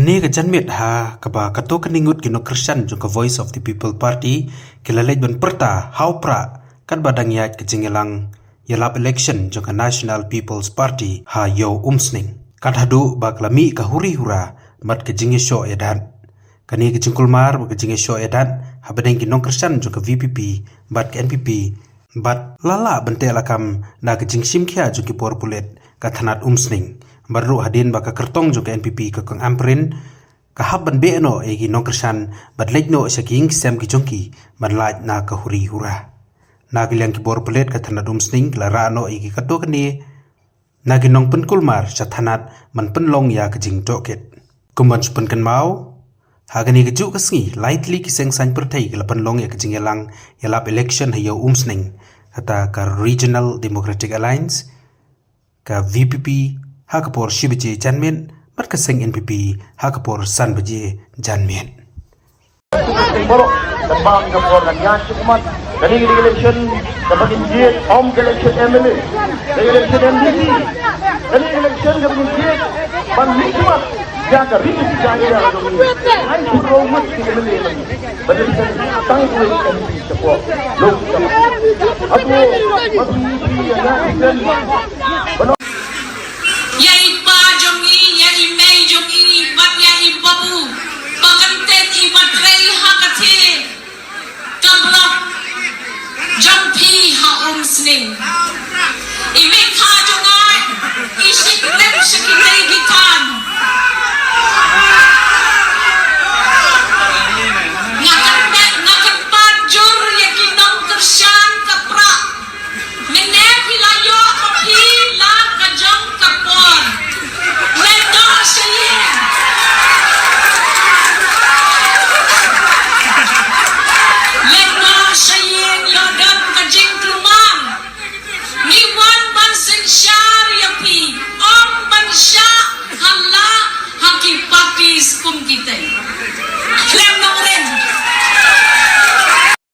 Kani ka janmit ha kaba kato kaningut kino Christian jung ka Voice of the People Party kilalej ban perta haupra kan badang yat ka jingelang yalap election jung ka National People's Party ha yo umsning kan hadu baklami ka huri hura mat ka jinge sho edan kani ka jingkulmar ka jinge sho edan ha badang kino Christian jung ka VPP bat ka NPP bat lala bante lakam na ka jingsim khia jung ki porpulet ka thanat umsning baru hadin baka kertong juga NPP ke kang amprin ka habban be no egi nongkersan badlej no saking sem ki jongki banlaj na ka huri hura na gilang ki bor pelet ka thana dum sning lara no egi kato kani na gi nong pen kulmar sa thanat man pen long ya ka jing toket kumban pen kan mau hagani ka ju ka sngi lightly ki seng san perthai ka pen long ya ka jing elang yalap election hayo umsning kata ka Regional Democratic Alliance ka VPP Hakapor Shibaji Janmen, Markaseng NPP, Hakapor Sanbaji Janmen. Borok tembang ke orangnya cukup dari election dapat injil om election MLA dari election MDC dari election dapat injil banding cuma jaga ribu jaga hai suruh mat di MLA lagi pada tang itu MDC support log aku masih yang